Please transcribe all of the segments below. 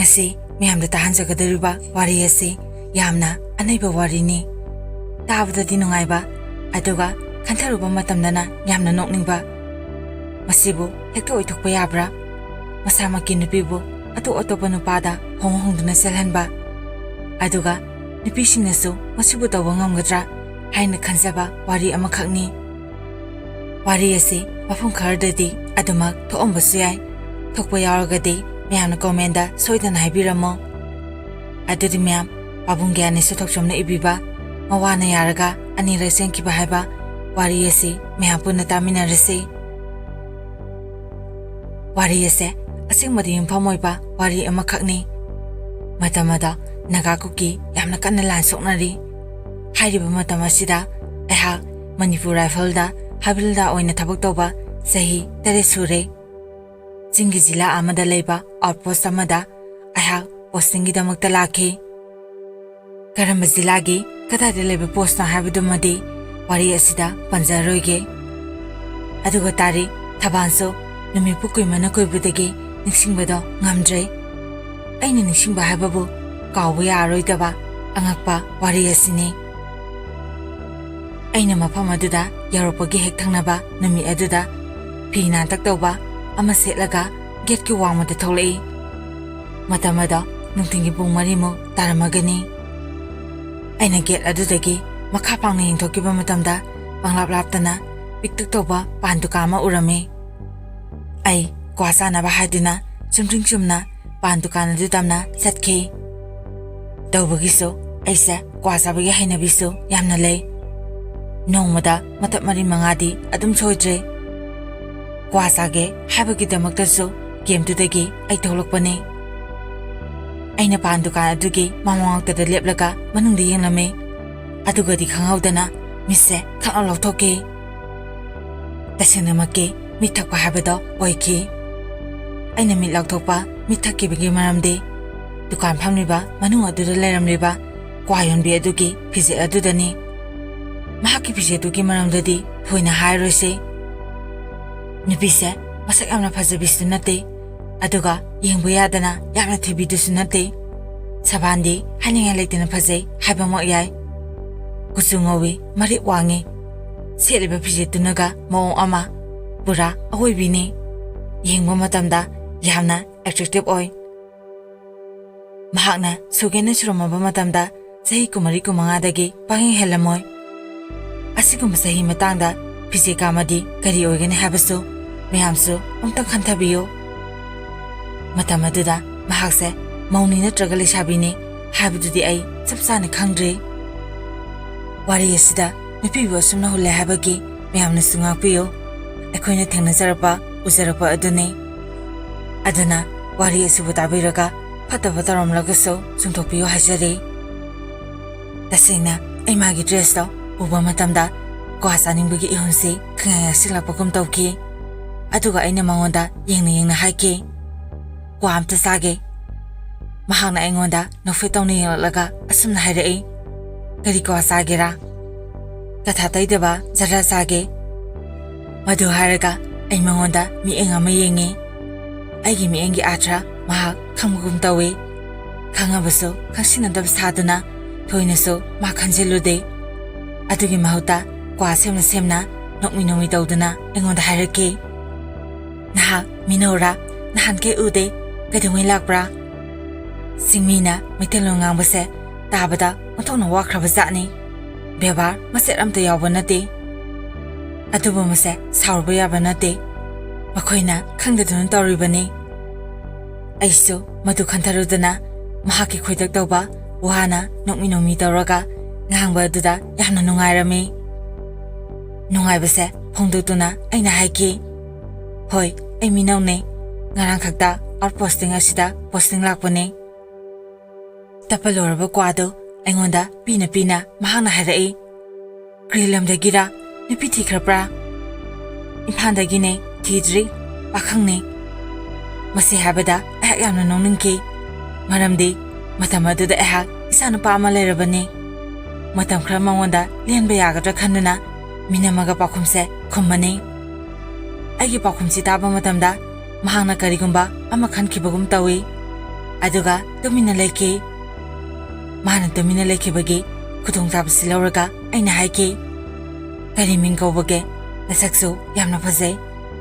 ngasi miyamda tahanjagadariba wari asi yamna anaiba warini tabadadi nungaiba aduga kantharuba matamdana yamna nokningba masibu hekta oithokpa yabra masamaki nupibu atopa nupada hongduna selhanba aduga nupisingnasu masibu tawba ngamgadra haina khanjaba wari amakhakni wari asi mafum kharadadi adumak thoombasu yai thokpa yaragadi miyamna komenda soidana haibiramo adudi miyam pabungyani suthokchomna ibiba mawana yaraga anira senkiba haiba wari asi miyam punna taminarasi wari ase asingmadi yumfamoiba wari amakhakni matamada nagakuki yamna kanna lan soknari hairiba matam asida aiha Manipur Rifle-da habilda oina thabak toba sahi tare sure Jingi jila amada leiba outpost amada aiha posting gi damakta lakhi karamba jilagi kadade leiba post na habidumadi wari asida panjaroige aduga tari thabanso numi pukui mana koibudagi niksingbado ngamdre aina niksingba hababu kawbu yaroidaba angakpa wari asini aina mafam aduda yaropagi hek thangnaba numi aduda pina taktauba ama setlaga gate ki wangmada tholei matamada nungtingi pung marimo taramagani aina gate adudagi makha pangna yingthokiba matamda panglap-laptana piktak toba panduka ama urame ai kwasa na bahadina chumna pandukan adudamna satkhi tawbagiso aisa kwasa bagi hainabiso yamna lei nongmada matap mari mangadi adum soidre kwasage habagi damaktaso game tudagi ai tholokpane aina pandukan adugi mamawangtada leplaga manungdi yenglame adugadi khangawdana mise khang lawthoke tasinamake mithakpa habado oiki aina mi lawthokpa mithakki bigi maramde dukan phamniba manung aduda leramriba kwayonbi adugi phije adudani mahaki phije dugi maramdadi thoina hairoise nupise masak yamna phajabisu nate aduga yengbu yadana yamna thibidusu nate sabandi haninga leitena phajai haibamok yai kusungawi mari wangi seliba phije tunaga mawong ama pura ahoibini yengba matamda yamna attractive oi mahakna sugena suromaba matamda sahi kumari kumangadagi panging helamoi asigum sahi matangda phije kamadi kari oigene habasu mayamsu umtang khanthabiyo matamaduda mahakse mauni natraga lesabini habududi ai chapsana khangdre wari asida nupibo sumna hulle habagi mayamna sungakpiyo akoina thengnazarapa uzarapa aduni aduna wari asibu tabiraga fataba taramlagaso sungthokpiyo hajari tasina ai magi dress to uba matamda kwasa ningbagi ihunsi khangaya silapagum tawki aduga aina mangonda yengna haiki kwa amta sage mahangna aingonda nofetawna yelaga asumna hairai kari kwa sagera katha taidaba jara sage madu haraga ai mangonda mi engama yengi aigi mi engi atra mahak khangugum tawe khangabaso khangsinadab saduna thoinaso ma khanjelude adugi mahuta kwa semna nokmi tawduna engonda hairake naha minora nahanke ude kadungui lakbra singmina mitelong ngangbase tabada onthokna wakraba jatni bebar maset amta yawba nate adubu mase saurba yaba nate makoina khangdaduna tawribani aisu madu khantharudana mahaki khoidak tawba wahana nokmi tawraga ngangba aduda yamna nungairami nungaibase phongdutuna aina haiki hoi ai minaune ngarang khakta outposting asida posting lakpane tapaloraba kwado aingonda pina mahana harai krilamdagira nupi thikrapra imphandagine thidri pakhangni masi habada ahak yamna noningki maramdi matamaduda ahak isanu pama lerabani matam khra mangonda lenba yagadra khanduna minamaga pakhumse khumani aigi pakhumsi taba matamda mahangna karigumba ama khankibagum tawi ꯑꯗꯨꯒ ꯇꯨꯃꯤꯟꯅ ꯂꯩꯈꯤ ꯃꯥꯅ ꯇꯨꯃꯤꯟꯅ ꯂꯩꯈꯤꯕꯒꯤ ꯈꯨꯗꯣꯡꯆꯥꯕꯁꯤ ꯂꯧꯔꯒ ꯑꯩꯅ ꯍꯥꯏꯈꯤ ꯀꯔꯤ ꯃꯤꯡ ꯀꯧꯕꯒꯦ ꯅꯁꯛꯁꯨ ꯌꯥꯝꯅ ꯐꯖꯩ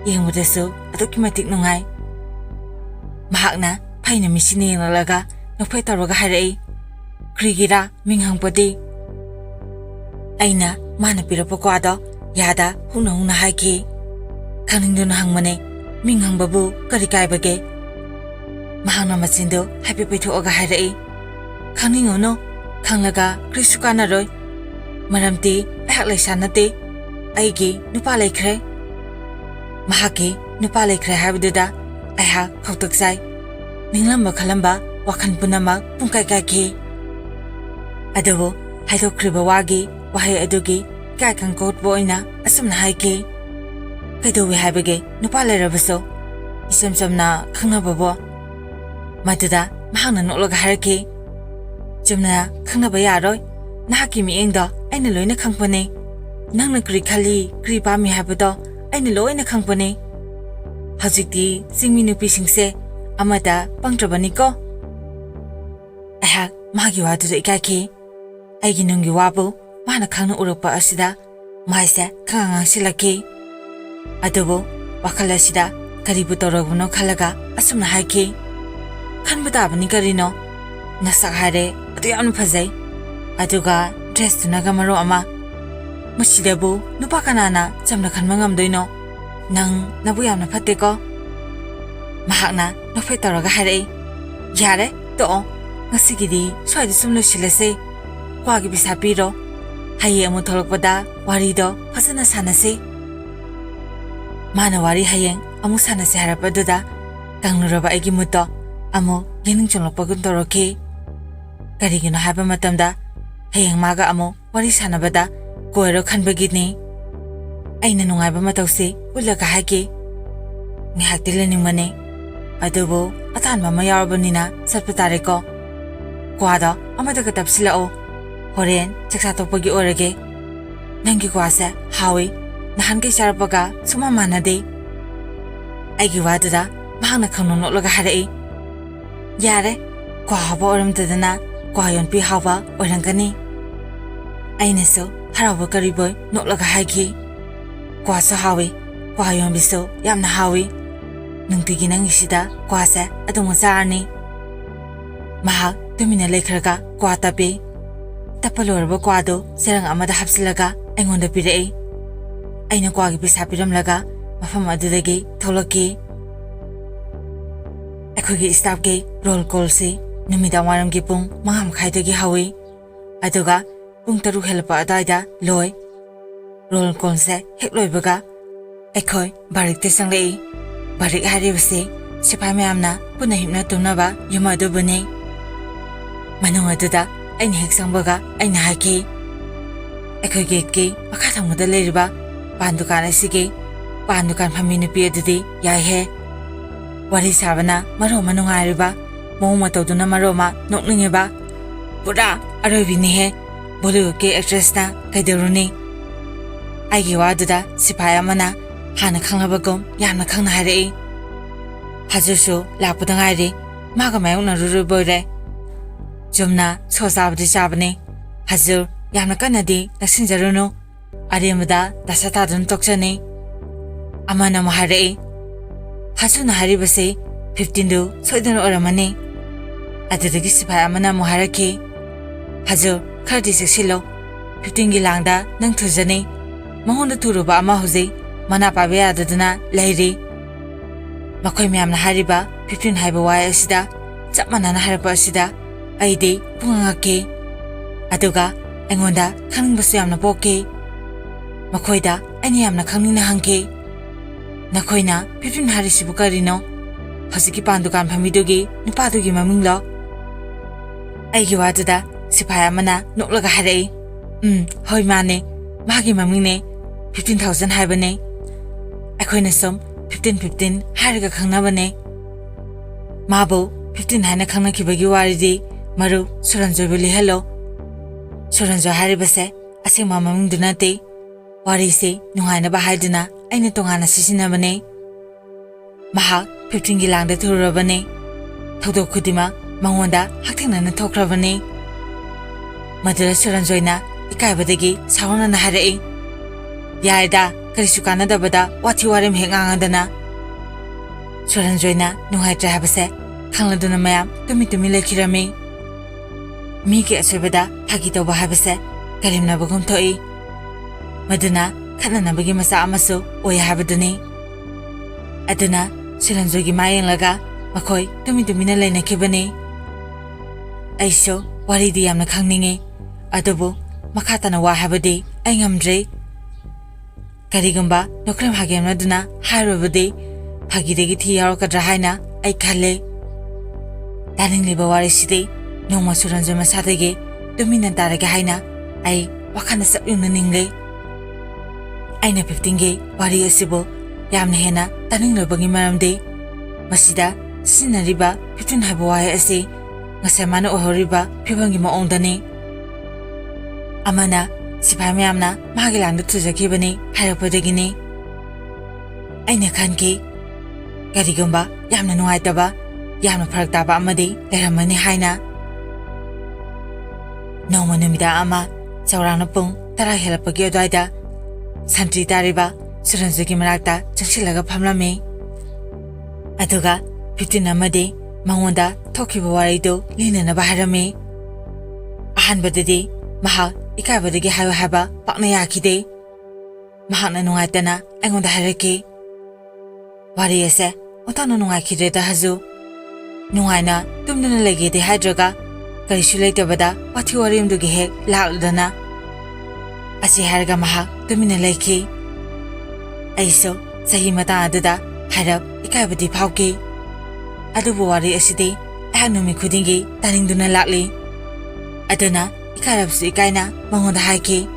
ꯌꯦꯡꯕꯗꯁꯨ ꯑꯗꯨꯛꯀꯤ ꯃꯇꯤꯛ ꯅꯨꯡꯉꯥꯏ ꯃꯍꯥꯛꯅ ꯐꯩꯅ ꯃꯤꯠꯁꯤꯅ ꯌꯦꯡꯂꯛꯂꯒ ꯅꯣꯛꯐꯦꯠ ꯇꯧꯔꯒ ꯍꯥꯏꯔꯛꯏ ꯀꯔꯤꯒꯤꯔꯥ ꯃꯤꯡ ꯍꯪꯕꯗꯤ ꯑꯩꯅ ꯃꯥꯅ ꯄꯤꯔꯛꯄ ꯀ꯭ꯋꯥꯗꯣ ꯌꯥꯗ ꯍꯨꯛꯅ ꯍꯨꯛꯅ ꯍꯥꯏꯈꯤ ꯈꯪꯅꯤꯡꯗꯨꯅ ꯍꯪꯕꯅꯦ ꯃꯤꯡ ꯍꯪꯕꯕꯨ ꯀꯔꯤ ꯀꯥꯏꯕꯒꯦ ꯃꯍꯥꯛꯅ ꯃꯆꯤꯟꯗꯨ ꯍꯥꯏꯐꯦꯠ ꯄꯩꯊꯣꯛꯑꯒ ꯍꯥꯏꯔꯛꯏ ꯈꯪꯅꯤꯡꯉꯨꯅꯨ ꯈꯪꯂꯒ ꯀꯔꯤꯁꯨ ꯀꯥꯟꯅꯔꯣꯏ ꯃꯔꯝꯗꯤ ꯑꯩꯍꯥꯛ ꯂꯩꯁꯥ ꯅꯠꯇꯦ ꯑꯩꯒꯤ ꯅꯨꯄꯥ ꯂꯩꯈ꯭ꯔꯦ ꯃꯍꯥꯛꯀꯤ ꯅꯨꯄꯥ ꯂꯩꯈ꯭ꯔꯦ ꯍꯥꯏꯕꯗꯨꯗ ꯑꯩꯍꯥꯛ ꯈꯧꯇꯛ ꯆꯥꯏ ꯅꯤꯡꯂꯝꯕ ꯈꯜꯂꯝꯕ ꯋꯥꯈꯜ ꯄꯨꯝꯅꯃꯛ ꯄꯨꯡꯀꯥꯏ ꯀꯥꯏꯈꯤ ꯑꯗꯨꯕꯨ ꯍꯥꯏꯗꯣꯛꯈ꯭ꯔꯤꯕ ꯋꯥꯒꯤ ꯋꯥꯍꯩ ꯑꯗꯨꯒꯤ ꯏꯀꯥꯏ ꯈꯪꯀꯧꯠꯄ ꯑꯣꯏꯅ ꯑꯁꯨꯝꯅ ꯍꯥꯏꯈꯤ ꯀꯩꯗꯧꯏ ꯍꯥꯏꯕꯒꯦ ꯅꯨꯄꯥ ꯂꯩꯔꯕꯁꯨ ꯏꯆꯝ ꯆꯝꯅ ꯈꯪꯅꯕꯕꯣ ꯃꯗꯨꯗ ꯃꯍꯥꯛꯅ ꯅꯣꯛꯂꯒ ꯍꯥꯏꯔꯛꯈꯤ ꯆꯨꯝꯅ ꯈꯪꯅꯕ ꯌꯥꯔꯣꯏ ꯅꯍꯥꯛꯀꯤ ꯃꯤꯠꯌꯦꯡꯗꯣ ꯑꯩꯅ ꯂꯣꯏꯅ ꯈꯪꯕꯅꯦ ꯅꯪꯅ ꯀꯔꯤ ꯈꯜꯂꯤ ꯀꯔꯤ ꯄꯥꯝꯃꯤ ꯍꯥꯏꯕꯗꯣ ꯑꯩꯅ ꯂꯣꯏꯅ ꯈꯪꯕꯅꯦ ꯍꯧꯖꯤꯛꯇꯤ ꯆꯤꯡꯃꯤ ꯅꯨꯄꯤꯁꯤꯡꯁꯦ ꯑꯃꯇ ꯄꯪꯗ꯭ꯔꯕꯅꯤꯀꯣ ꯑꯩꯍꯥꯛ ꯃꯥꯒꯤ ꯋꯥꯗꯨꯗ ꯏꯀꯥꯏꯈꯤ ꯑꯩꯒꯤ ꯅꯨꯡꯒꯤ ꯋꯥꯕꯨ ꯃꯥꯅ ꯈꯪꯅ ꯎꯔꯛꯄ ꯑꯁꯤꯗ ꯃꯥꯏꯁꯦ ꯈꯪꯉ ꯉꯥꯡꯁꯤꯜꯂꯛꯈꯤ ꯑꯗꯨꯕꯨ ꯋꯥꯈꯜ ꯑꯁꯤꯗ ꯀꯔꯤꯕꯨ ꯇꯧꯔꯕꯅꯣ ꯈꯜꯂꯒ ꯑꯁꯨꯝꯅ ꯍꯥꯏꯈꯤ ꯈꯟꯕ ꯇꯥꯕꯅꯤ ꯀꯔꯤꯅꯣ ꯅꯁꯛ ꯍꯥꯏꯔꯦ ꯑꯗꯨ ꯌꯥꯝꯅ ꯐꯖꯩ ꯑꯗꯨꯒ ꯗ꯭ꯔꯦꯁꯇꯨꯅꯒ ꯃꯔꯣ ꯑꯃ ꯃꯁꯤꯗꯕꯨ ꯅꯨꯄꯥ ꯀꯅꯥꯅ ꯆꯝꯅ ꯈꯟꯕ ꯉꯝꯗꯣꯏꯅꯣ ꯅꯪꯕꯨ ꯌꯥꯝꯅ ꯐꯠꯇꯦꯀꯣ ꯃꯍꯥꯛꯅ ꯅꯣꯛꯐꯦꯠ ꯇꯧꯔꯒ ꯍꯥꯏꯔꯛꯏ ꯌꯥꯔꯦ ꯇꯣꯛꯑꯣ ꯉꯁꯤꯒꯤꯗꯤ ꯁ꯭ꯋꯥꯏꯗ ꯁꯨꯝ ꯂꯣꯏꯁꯤꯜꯂꯁꯦ ꯀ꯭ꯋꯥꯒꯤ ꯄꯩꯁꯥ ꯄꯤꯔꯣ ꯍꯌꯦꯡ ꯑꯃꯨꯛ ꯊꯣꯛꯂꯛꯄꯗ ꯋꯥꯔꯤꯗꯣ ꯐꯖꯅ ꯁꯥꯟꯅꯁꯤ ꯃꯥꯅ ꯋꯥꯔꯤ ꯍꯌꯦꯡ ꯑꯃꯨꯛ ꯁꯥꯟꯅꯁꯤ ꯍꯥꯏꯔꯛꯄꯗꯨꯗ ꯀꯪꯂꯨꯔꯕ ꯑꯩꯒꯤ ꯃꯨꯠꯇꯣ ꯑꯃꯨꯛ ꯌꯦꯡꯅꯤꯡ ꯆꯣꯡꯂꯛꯄꯒꯨꯝ ꯇꯧꯔꯛꯈꯤ ꯀꯔꯤꯒꯤꯅꯣ ꯍꯥꯏꯕ ꯃꯇꯝꯗ ꯍꯌꯦꯡ ꯃꯥꯒ ꯑꯃꯨꯛ ꯋꯥꯔꯤ ꯁꯥꯟꯅꯕꯗ ꯀꯣꯏꯔꯣ ꯈꯟꯕꯒꯤꯅꯤ ꯑꯩꯅ ꯅꯨꯡꯉꯥꯏꯕ ꯃꯇꯧꯁꯤ ꯎꯠꯂꯒ ꯍꯥꯏꯈꯤ ꯉꯥꯏꯍꯥꯛꯇꯤ ꯂꯩꯅꯤꯡꯕꯅꯤ ꯑꯗꯨꯕꯨ ꯑꯇꯥꯟꯕ ꯑꯃ ꯌꯥꯎꯔꯕꯅꯤꯅ ꯆꯠꯄ ꯇꯥꯔꯦꯀꯣ ꯀ꯭ꯋꯥꯗꯣ ꯑꯃꯗꯒ ꯇꯞꯁꯤꯜꯂꯛꯑꯣ ꯍꯣꯔꯦꯟ ꯆꯥꯛꯆꯥ ꯇꯣꯛꯄꯒꯤ ꯑꯣꯏꯔꯒꯦ ꯅꯪꯒꯤ ꯀ꯭ꯋꯥꯁꯦ ꯍꯥꯎꯏ ꯅꯍꯥꯟꯈꯩ ꯆꯥꯔꯛꯄꯒ ꯁꯨꯡꯃꯥꯟ ꯃꯥꯟꯅꯗꯦ ꯑꯩꯒꯤ ꯋꯥꯗꯨꯗ ꯃꯍꯥꯛꯅ ꯈꯪꯅꯣꯛ ꯅꯣꯛꯂꯒ ꯍꯥꯏꯔꯛꯏ ꯌꯥꯔꯦ ꯀ꯭ꯋꯥ ꯍꯥꯎꯕ ꯑꯣꯏꯔꯝꯗꯗꯅ ꯀ꯭ꯋꯥ ꯌꯣꯟꯄꯤ ꯍꯥꯎꯕ ꯑꯣꯏꯔꯝꯒꯅꯤ ꯑꯩꯅꯁꯨ ꯍꯔꯥꯎꯕ ꯀꯔꯤꯕꯣꯏ ꯅꯣꯛꯂꯒ ꯍꯥꯏꯈꯤ ꯀ꯭ꯋꯥꯁꯨ ꯍꯥꯎꯏ ꯀ꯭ꯋꯥ ꯌꯣꯟꯕꯤꯁꯨ ꯌꯥꯝꯅ ꯍꯥꯎꯏ ꯅꯨꯡꯇꯤꯒꯤ ꯅꯪꯒꯤꯁꯤꯗ ꯀ꯭ꯋꯥꯁꯦ ꯑꯗꯨꯝ ꯆꯥꯔꯅꯤ ꯃꯍꯥꯛ ꯇꯨꯃꯤꯟꯅ ꯂꯩꯈ꯭ꯔꯒ ꯀ꯭ꯋꯥ ꯇꯞꯄꯤ ꯇꯞꯄ ꯂꯣꯏꯔꯕ ꯀ꯭ꯋꯥꯗꯨ ꯆꯦꯔꯪ ꯑꯃꯗ ꯍꯥꯞꯆꯤꯜꯂꯒ ꯑꯩꯉꯣꯟꯗ ꯄꯤꯔꯛꯏ ꯑꯩꯅ ꯀ꯭ꯋꯥꯒꯤ ꯄꯩꯁꯥ ꯄꯤꯔꯝꯂꯒ ꯃꯐꯝ ꯑꯗꯨꯗꯒꯤ ꯊꯣꯛꯂꯛꯈꯤ ꯑꯩꯈꯣꯏꯒꯤ ꯁ꯭ꯇꯥꯐꯀꯤ ꯔꯣꯜ ꯀꯣꯜꯁꯤ ꯅꯨꯃꯤꯗꯥꯡꯋꯥꯏꯔꯝꯒꯤ ꯄꯨꯡ 5:30ꯗꯒꯤ ꯍꯧꯏ ꯑꯗꯨꯒ ꯄꯨꯡ 6 ꯍꯦꯜꯂꯛꯄ ꯑꯗꯨꯋꯥꯏꯗ ꯂꯣꯏ ꯔꯣꯜ ꯀꯣꯜꯁꯦ ꯍꯦꯛ ꯂꯣꯏꯕꯒ ꯑꯩꯈꯣꯏ ꯕꯥꯔꯤꯛꯇ ꯆꯪꯂꯛꯏ ꯕꯥꯔꯤꯛ ꯍꯥꯏꯔꯤꯕꯁꯤ ꯁꯤꯐꯥꯏ ꯃꯌꯥꯝꯅ ꯄꯨꯟꯅ ꯍꯤꯞꯅ ꯇꯨꯝꯅꯕ ꯌꯨꯝ ꯑꯗꯨꯕꯨꯅꯤ ꯃꯅꯨꯡ ꯑꯗꯨꯗ ꯑꯩꯅ ꯍꯦꯛ ꯆꯪꯕꯒ ꯑꯩꯅ ꯍꯥꯏꯈꯤ ꯑꯩꯈꯣꯏ ꯒꯦꯠꯀꯤ ꯃꯈꯥ ꯊꯪꯕꯗ ꯂꯩꯔꯤꯕ ꯄꯥꯟ ꯗꯨꯀꯥꯟ ꯑꯁꯤꯒꯤ ꯄꯥꯟ ꯗꯨꯀꯥꯟ ꯐꯝꯃꯤ ꯅꯨꯄꯤ ꯑꯗꯨꯗꯤ ꯌꯥꯏꯍꯦ ꯋꯥꯔꯤ ꯁꯥꯕꯅ ꯃꯔꯣ ꯑꯃ ꯅꯨꯡꯉꯥꯏꯔꯤꯕ ꯃꯑꯣꯡ ꯃꯇꯧꯗꯨꯅ ꯃꯔꯣ ꯑꯃ ꯅꯣꯛꯅꯤꯡꯉꯤꯕ ꯄꯨꯔꯥ ꯑꯔꯣꯏꯕꯤꯅꯤꯍꯦ ꯕꯣꯂꯤꯋꯨꯗꯀꯤ ꯑꯦꯛꯇ꯭ꯔꯦꯁꯅ ꯀꯩꯗꯧꯔꯨꯅꯤ ꯑꯩꯒꯤ ꯋꯥꯗꯨꯗ ꯁꯤꯐꯥꯏ ꯑꯃꯅ ꯍꯥꯟꯅ ꯈꯪꯂꯕꯒꯨꯝ ꯌꯥꯝꯅ ꯈꯪꯅ ꯍꯥꯏꯔꯛꯏ ꯍꯖꯨꯔꯁꯨ ꯂꯥꯛꯄꯗ ꯉꯥꯏꯔꯤ ꯃꯥꯒ ꯃꯥꯌꯣꯛꯅꯔꯨꯔꯣꯏꯕ ꯑꯣꯏꯔꯦ ꯆꯨꯝꯅ ꯁꯣ ꯆꯥꯕꯗꯤ ꯆꯥꯕꯅꯤ ꯍꯖꯨꯔ ꯌꯥꯝꯅ ꯀꯟꯅꯗꯤ ꯅꯛꯁꯤꯟꯖꯔꯨꯅꯨ ꯑꯔꯦꯝꯕꯗ ꯗꯁꯥ ꯇꯥꯗꯨꯅ ꯇꯣꯛꯆꯅꯤ ꯑꯃꯅ ꯑꯃꯨꯛ ꯍꯥꯏꯔꯛꯏ ꯍꯖꯨꯔꯅ ꯍꯥꯏꯔꯤꯕꯁꯤ 15ꯗꯨ ꯁꯣꯏꯗꯅ ꯑꯣꯏꯔꯝꯃꯅꯤ ꯑꯗꯨꯗꯒꯤ ꯁꯤꯐꯥꯏ ꯑꯃꯅ ꯑꯃꯨꯛ ꯍꯥꯏꯔꯛꯈꯤ ꯍꯖꯨꯔ ꯈꯔꯗꯤ ꯆꯦꯛꯁꯤꯜꯂꯣ 15ꯒꯤ ꯂꯥꯡꯗ ꯅꯪ ꯊꯨꯖꯅꯤ ꯃꯉꯣꯟꯗ ꯊꯨꯔꯨꯕ ꯑꯃ ꯍꯧꯖꯤꯛ ꯃꯅꯥ ꯄꯥꯏꯕ ꯌꯥꯗꯗꯅ ꯂꯩꯔꯤ ꯃꯈꯣꯏ ꯃꯌꯥꯝꯅ ꯍꯥꯏꯔꯤꯕ 15 ꯍꯥꯏꯕ ꯋꯥꯍꯩ ꯑꯁꯤꯗ ꯆꯞ ꯃꯥꯟꯅꯅ ꯍꯥꯏꯔꯛꯄ ꯑꯁꯤꯗ ꯑꯩꯗꯤ ꯄꯨꯡꯉꯛꯈꯤ ꯑꯗꯨꯒ ꯑꯩꯉꯣꯟꯗ ꯈꯪꯅꯤꯡꯕꯁꯨ ꯌꯥꯝꯅ ꯄꯣꯛꯈꯤ ꯃꯈꯣꯏꯗ ꯑꯩꯅ ꯌꯥꯝꯅ ꯈꯪꯅꯤꯡꯅ ꯍꯪꯈꯤ ꯅꯈꯣꯏꯅ 15 ꯍꯥꯏꯔꯤꯁꯤꯕꯨ ꯀꯔꯤꯅꯣ ꯍꯧꯖꯤꯛꯀꯤ ꯄꯥꯟ ꯗꯨꯀꯥꯟ ꯐꯝꯃꯤꯗꯨꯒꯤ ꯅꯨꯄꯥꯗꯨꯒꯤ ꯃꯃꯤꯡꯂꯣ ꯑꯩꯒꯤ ꯋꯥꯗꯨꯗ ꯁꯤꯐꯥꯏ ꯑꯃꯅ ꯅꯣꯛꯂꯒ ꯍꯥꯏꯔꯛꯏ ꯍꯣꯏ ꯃꯥꯅꯦ ꯃꯥꯒꯤ ꯃꯃꯤꯡꯅꯦ 15,000 ꯍꯥꯏꯕꯅꯦ ꯑꯩꯈꯣꯏꯅ ꯁꯨꯝ 15 ꯍꯥꯏꯔꯒ ꯈꯪꯅꯕꯅꯦ ꯃꯥꯕꯨ 15 ꯍꯥꯏꯅ ꯈꯪꯅꯈꯤꯕꯒꯤ ꯋꯥꯔꯤꯗꯤ ꯃꯔꯨꯞ ꯁꯨꯔꯟꯖꯣꯏꯕꯨ ꯂꯤꯍꯜꯂꯣ ꯁꯨꯔꯟꯖꯣꯏ ꯍꯥꯏꯔꯤꯕꯁꯦ ꯑꯁꯦꯡꯕ ꯃꯃꯤꯡꯗꯨ ꯅꯠꯇꯦ ꯋꯥꯔꯤꯁꯤ ꯅꯨꯡꯉꯥꯏꯅꯕ ꯍꯥꯏꯗꯨꯅ ꯑꯩꯅ ꯇꯣꯉꯥꯟꯅ ꯁꯤꯖꯤꯟꯅꯕꯅꯦ ꯃꯍꯥꯛ 15ꯒꯤ ꯂꯥꯡꯗ ꯊꯨꯔꯨꯔꯕꯅꯦ ꯊꯧꯗꯣꯛ ꯈꯨꯗꯤꯡꯃꯛ ꯃꯉꯣꯟꯗ ꯍꯛꯊꯦꯡꯅꯅ ꯊꯣꯛꯈ꯭ꯔꯕꯅꯤ ꯃꯗꯨꯗ ꯁꯨꯔꯟꯖꯣꯏꯅ ꯏꯀꯥꯏꯕꯗꯒꯤ ꯁꯥꯎꯅꯅ ꯍꯥꯏꯔꯛꯏ ꯌꯥꯔꯦꯗ ꯀꯔꯤꯁꯨ ꯀꯥꯟꯅꯗꯕꯗ ꯋꯥꯊꯤ ꯋꯥꯔꯦꯝ ꯍꯦꯛ ꯉꯥꯡꯉꯗꯅ ꯁꯨꯔꯟꯖꯣꯏꯅ ꯅꯨꯡꯉꯥꯏꯇ꯭ꯔꯦ ꯍꯥꯏꯕꯁꯦ ꯈꯪꯂꯗꯨꯅ ꯃꯌꯥꯝ ꯇꯨꯃꯤ ꯂꯩꯈꯤꯔꯝꯃꯤ ꯃꯤꯒꯤ ꯑꯁꯣꯏꯕꯗ ꯐꯥꯒꯤ ꯇꯧꯕ ꯍꯥꯏꯕꯁꯦ ꯀꯔꯦꯝꯅꯕꯒꯨꯝ ꯊꯣꯛꯏ ꯃꯗꯨꯅ ꯈꯠꯅꯅꯕꯒꯤ ꯃꯆꯥꯛ ꯑꯃꯁꯨ ꯑꯣꯏ ꯍꯥꯏꯕꯗꯨꯅꯤ ꯑꯗꯨꯅ ꯁꯨꯔꯟꯖꯣꯏꯒꯤ ꯃꯥꯌꯦꯡꯂꯒ ꯃꯈꯣꯏ ꯇꯨꯃꯤꯟꯅ ꯂꯩꯅꯈꯤꯕꯅꯤ ꯑꯩꯁꯨ ꯋꯥꯔꯤꯗꯤ ꯌꯥꯝꯅ ꯈꯪꯅꯤꯡꯉꯤ ꯑꯗꯨꯕꯨ ꯃꯈꯥ ꯇꯥꯅ ꯋꯥ ꯍꯥꯏꯕꯗꯤ ꯑꯩ ꯉꯝꯗ꯭ꯔꯦ ꯀꯔꯤꯒꯨꯝꯕ ꯅꯣꯀ꯭ꯔꯦꯝ ꯍꯥꯒꯦꯝꯅꯗꯨꯅ ꯍꯥꯏꯔꯨꯕꯗꯤ ꯐꯥꯒꯤꯗꯒꯤ ꯊꯤ ꯌꯥꯎꯔꯛꯀꯗ꯭ꯔꯥ ꯍꯥꯏꯅ ꯑꯩ ꯈꯜꯂꯦ ꯇꯥꯅꯤꯡꯂꯤꯕ ꯋꯥꯔꯤꯁꯤꯗꯤ ꯅꯣꯡꯃ ꯁꯨꯔꯟꯖꯣꯏ ꯃꯁꯥꯗꯒꯤ ꯇꯨꯃꯤꯟꯅ ꯇꯥꯔꯒꯦ ꯍꯥꯏꯅ ꯑꯩ ꯋꯥꯈꯜꯗ ꯆꯞ ꯌꯨꯡꯅ ꯅꯤꯡꯂꯦ ꯑꯩꯅ 15ꯒꯤ ꯋꯥꯔꯤ ꯑꯁꯤꯕꯨ ꯌꯥꯝꯅ ꯍꯦꯟꯅ ꯇꯥꯅꯤꯡꯂꯕꯒꯤ ꯃꯔꯝꯗꯤ ꯃꯁꯤꯗ ꯁꯤꯖꯤꯟꯅꯔꯤꯕ 15 ꯍꯥꯏꯕ ꯋꯥꯍꯩ ꯑꯁꯤ ꯉꯁꯥꯏ ꯃꯥꯅ ꯑꯣꯏꯍꯧꯔꯤꯕ ꯐꯤꯕꯝꯒꯤ ꯃꯑꯣꯡꯗꯅꯤ ꯑꯃꯅ ꯁꯤꯐꯥꯏ ꯃꯌꯥꯝꯅ ꯃꯥꯒꯤ ꯂꯥꯡꯗ ꯊꯨꯖꯈꯤꯕꯅꯤ ꯍꯥꯏꯔꯛꯄꯗꯒꯤꯅꯤ ꯑꯩꯅ ꯈꯟꯈꯤ ꯀꯔꯤꯒꯨꯝꯕ ꯌꯥꯝꯅ ꯅꯨꯡꯉꯥꯏꯇꯕ ꯌꯥꯝꯅ ꯐꯔꯛ ꯇꯥꯕ ꯑꯃꯗꯤ ꯂꯩꯔꯝꯃꯅꯤ ꯍꯥꯏꯅ ꯅꯣꯡꯃ ꯅꯨꯃꯤꯗꯥꯡ ꯑꯃ ꯆꯥꯎꯔꯥꯛꯅ ꯄꯨꯡ 10 ꯍꯦꯜꯂꯛꯄꯒꯤ ꯑꯗꯨꯋꯥꯏꯗ ꯁꯟꯇ꯭ꯔꯤ ꯇꯥꯔꯤꯕ ꯁꯨꯔꯟꯖꯣꯏꯒꯤ ꯃꯅꯥꯛꯇ ꯆꯪꯁꯤꯜꯂꯒ ꯐꯝꯂꯝꯃꯤ ꯑꯗꯨꯒ 15 ꯑꯃꯗꯤ ꯃꯉꯣꯟꯗ ꯊꯣꯛꯈꯤꯕ ꯋꯥꯔꯤꯗꯨ ꯂꯤꯅꯅꯕ ꯍꯥꯏꯔꯝꯃꯤ ꯑꯍꯥꯟꯕꯗꯗꯤ ꯃꯍꯥꯛ ꯏꯀꯥꯏꯕꯗꯒꯤ ꯍꯥꯏꯌꯨ ꯍꯥꯏꯕ ꯄꯥꯛꯅ ꯌꯥꯈꯤꯗꯦ ꯃꯍꯥꯛꯅ ꯅꯨꯡꯉꯥꯏꯇꯅ ꯑꯩꯉꯣꯟꯗ ꯍꯥꯏꯔꯛꯈꯤ ꯋꯥꯔꯤ ꯑꯁꯦ ꯑꯣꯟꯊꯣꯛꯅ ꯅꯨꯡꯉꯥꯏꯈꯤꯗ꯭ꯔꯦꯗ ꯍꯖꯨ ꯅꯨꯡꯉꯥꯏꯅ ꯇꯨꯝꯗꯨꯅ ꯂꯩꯒꯦꯗꯤ ꯍꯥꯏꯗ꯭ꯔꯒ ꯀꯔꯤꯁꯨ ꯂꯩꯇꯕꯗ ꯋꯥꯊꯤ ꯋꯥꯔꯦꯝꯗꯨꯒꯤ ꯍꯦꯛ ꯂꯥꯛꯂꯗꯅ ꯑꯁꯤ ꯍꯥꯏꯔꯒ ꯃꯍꯥꯛ ꯇꯨꯃꯤꯟꯅ ꯂꯩꯈꯤ ꯑꯩꯁꯨ ꯆꯍꯤ ꯃꯇꯥꯡ ꯑꯗꯨꯗ ꯍꯥꯏꯔꯞ ꯏꯀꯥꯏꯕꯗꯤ ꯐꯥꯎꯈꯤ ꯑꯗꯨꯕꯨ ꯋꯥꯔꯤ ꯑꯁꯤꯗꯤ ꯑꯩꯍꯥꯛ ꯅꯨꯃꯤꯠ ꯈꯨꯗꯤꯡꯒꯤ ꯇꯥꯅꯤꯡꯗꯨꯅ ꯂꯥꯛꯂꯤ ꯑꯗꯨꯅ ꯏꯀꯥꯏꯔꯕꯁꯨ ꯏꯀꯥꯏꯅ ꯃꯉꯣꯟꯗ ꯍꯥꯏꯈꯤ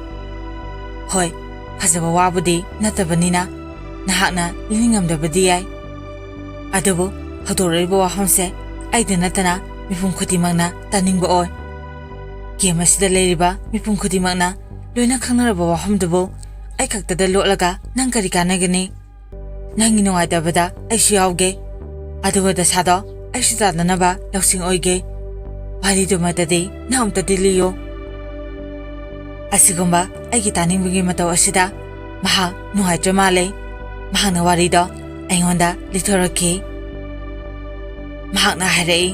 ꯍꯣꯏ ꯐꯖꯕ ꯋꯥꯕꯨꯗꯤ ꯅꯠꯇꯕꯅꯤꯅ ꯅꯍꯥꯛꯅ ꯂꯤꯅꯤꯡꯉꯝꯗꯕꯗꯤ ꯌꯥꯏ ꯑꯗꯨꯕꯨ ꯍꯧꯗꯣꯔꯛꯏꯕ ꯋꯥꯐꯝꯁꯦ ꯑꯩꯗ ꯅꯠꯇꯅ ꯃꯤꯄꯨꯝ ꯈꯨꯗꯤꯡꯃꯛꯅ ꯇꯥꯅꯤꯡꯕ ꯑꯣꯏ ꯒꯦꯝ ꯑꯁꯤꯗ ꯂꯩꯔꯤꯕ ꯃꯤꯄꯨꯝ ꯈꯨꯗꯤꯡꯃꯛꯅ ꯂꯣꯏꯅ ꯈꯪꯅꯔꯕ ꯋꯥꯐꯝꯗꯨꯕꯨ ꯑꯩ ꯈꯛꯇꯗ ꯂꯣꯠꯂꯒ ꯅꯪ ꯀꯔꯤ ꯀꯥꯟꯅꯒꯅꯤ ꯅꯪꯒꯤ ꯅꯨꯡꯉꯥꯏꯇꯕꯗ ꯑꯩꯁꯨ ꯌꯥꯎꯒꯦ ꯑꯗꯨꯒ ꯗꯁꯥꯗꯣ ꯑꯩꯁꯨ ꯇꯥꯗꯅꯕ ꯂꯧꯁꯤꯡ ꯑꯣꯏꯒꯦ ꯋꯥꯔꯤꯗꯨꯃꯇꯗꯤ ꯅꯪ ꯑꯝꯇꯗꯤ ꯂꯤꯌꯨ ꯑꯁꯤꯒꯨꯝꯕ ꯑꯩꯒꯤ ꯇꯥꯅꯤꯡꯕꯒꯤ ꯃꯇꯧ ꯑꯁꯤꯗ ꯃꯍꯥꯛ ꯅꯨꯡꯉꯥꯏꯇ꯭ꯔ ꯃꯥꯜꯂꯦ ꯃꯍꯥꯛꯅ ꯋꯥꯔꯤꯗꯣ ꯑꯩꯉꯣꯟꯗ ꯂꯤꯊꯣꯔꯛꯈꯤ ꯃꯍꯥꯛꯅ ꯍꯥꯏꯔꯛꯏ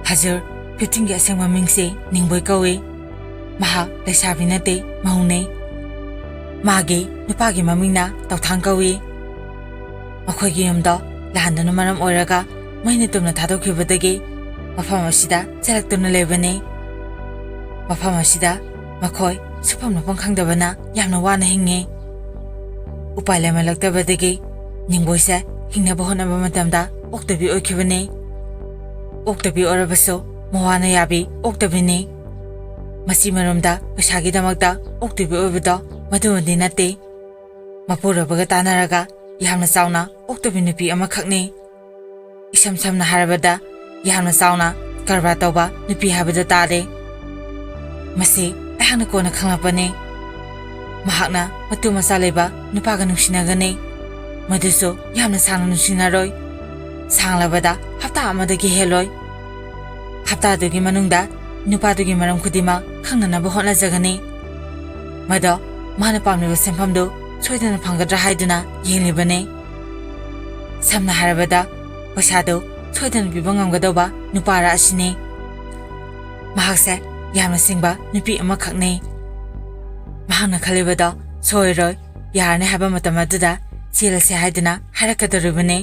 ꯍꯖꯨꯔ 15ꯒꯤ ꯑꯁꯦꯡꯕ ꯃꯤꯡꯁꯤ ꯅꯤꯡꯕꯣꯏ ꯀꯧꯏ ꯃꯍꯥꯛ ꯂꯩꯁꯥꯕꯤ ꯅꯠꯇꯦ ꯃꯧꯅꯤ ꯃꯥꯒꯤ ꯅꯨꯄꯥꯒꯤ ꯃꯃꯤꯡꯅ ꯇꯧꯊꯥꯡ ꯀꯧꯏ ꯃꯈꯣꯏꯒꯤ ꯌꯨꯝꯗꯣ ꯂꯥꯟꯗꯨꯅ ꯃꯔꯝ ꯑꯣꯏꯔꯒ ꯃꯩꯅ ꯇꯨꯝꯅ ꯊꯥꯗꯣꯛꯈꯤꯕꯗꯒꯤ ꯃꯐꯝ ꯑꯁꯤꯗ ꯆꯦꯜꯂꯛꯇꯨꯅ ꯂꯩꯕꯅꯤ ꯃꯐꯝ ꯑꯁꯤꯗ ꯃꯈꯣꯏ ꯁꯨꯐꯝ ꯅꯣꯐꯝ ꯈꯪꯗꯕꯅ ꯌꯥꯝꯅ ꯋꯥꯅ ꯍꯤꯡꯉꯤ ꯎꯄꯥꯏ ꯂꯩꯃꯜꯂꯛꯇꯕꯗꯒꯤ ꯅꯤꯡꯕꯣꯏꯁꯦ ꯍꯤꯡꯅꯕ ꯍꯣꯠꯅꯕ ꯃꯇꯝꯗ ꯑꯣꯛꯇꯕꯤ ꯑꯣꯏꯈꯤꯕꯅꯤ ꯑꯣꯛꯇꯕꯤ ꯑꯣꯏꯔꯕꯁꯨ ꯃꯋꯥꯅ ꯌꯥꯕꯤ ꯑꯣꯛꯇꯕꯤꯅꯤ ꯃꯁꯤ ꯃꯔꯝꯗ ꯄꯩꯁꯥꯒꯤꯗꯃꯛꯇ ꯑꯣꯛꯇꯕꯤ ꯑꯣꯏꯕꯗꯣ ꯃꯗꯨꯃꯗꯤ ꯅꯠꯇꯦ ꯃꯄꯨꯔꯣꯏꯕꯒ ꯇꯥꯟꯅꯔꯒ ꯌꯥꯝꯅ ꯆꯥꯎꯅ ꯑꯣꯛꯇꯕꯤ ꯅꯨꯄꯤ ꯑꯃꯈꯛꯅꯤ ꯏꯁꯝ ꯁꯝꯅ ꯍꯥꯏꯔꯕꯗ ꯌꯥꯝꯅ ꯆꯥꯎꯅ ꯀꯔꯕꯥꯔ ꯇꯧꯕ ꯅꯨꯄꯤ ꯍꯥꯏꯕꯗꯨ ꯇꯥꯔꯦ ꯃꯁꯤ ꯑꯩꯍꯥꯛꯅ ꯀꯣꯟꯅ ꯈꯪꯂꯛꯄꯅꯤ ꯃꯍꯥꯛꯅ ꯃꯇꯨ ꯃꯆꯥ ꯂꯩꯕ ꯅꯨꯄꯥꯒ ꯅꯨꯡꯁꯤꯅꯒꯅꯤ ꯃꯗꯨꯁꯨ ꯌꯥꯝꯅ ꯁꯥꯡꯅ ꯅꯨꯡꯁꯤꯅꯔꯣꯏ ꯁꯥꯡꯂꯕꯗ ꯍꯞꯇꯥ ꯑꯃꯗꯒꯤ ꯍꯦꯜꯂꯣꯏ ꯍꯞꯇꯥꯗꯨꯒꯤ ꯃꯅꯨꯡꯗ ꯅꯨꯄꯥꯗꯨꯒꯤ ꯃꯔꯝ ꯈꯨꯗꯤꯡꯃꯛ ꯈꯪꯅꯅꯕ ꯍꯣꯠꯅꯖꯒꯅꯤ ꯃꯗꯣ ꯃꯥꯅ ꯄꯥꯝꯂꯤꯕ ꯁꯦꯟꯐꯝꯗꯨ ꯁꯣꯏꯗꯅ ꯐꯪꯒꯗ꯭ꯔꯥ ꯍꯥꯏꯗꯨꯅ ꯌꯦꯡꯂꯤꯕꯅꯤ ꯁꯝꯅ ꯍꯥꯏꯔꯕꯗ ꯄꯩꯁꯥꯗꯨ ꯁꯣꯏꯗꯅ ꯄꯤꯕ ꯉꯝꯒꯗꯧꯕ ꯅꯨꯄꯥꯔ ꯑꯁꯤꯅꯤ ꯃꯍꯥꯛꯁꯦ ꯌꯥꯝꯅ ꯁꯤꯡꯕ ꯅꯨꯄꯤ ꯑꯃꯈꯛꯅꯤ ꯃꯍꯥꯛꯅ ꯈꯜꯂꯤꯕꯗꯣ ꯁꯣꯏꯔꯣꯏ ꯌꯥꯔꯅꯤ ꯍꯥꯏꯕ ꯃꯇꯝ ꯑꯗꯨꯗ ꯆꯦꯜꯂꯁꯦ ꯍꯥꯏꯗꯨꯅ ꯍꯥꯏꯔꯛꯀꯗꯧꯔꯤꯕꯅꯤ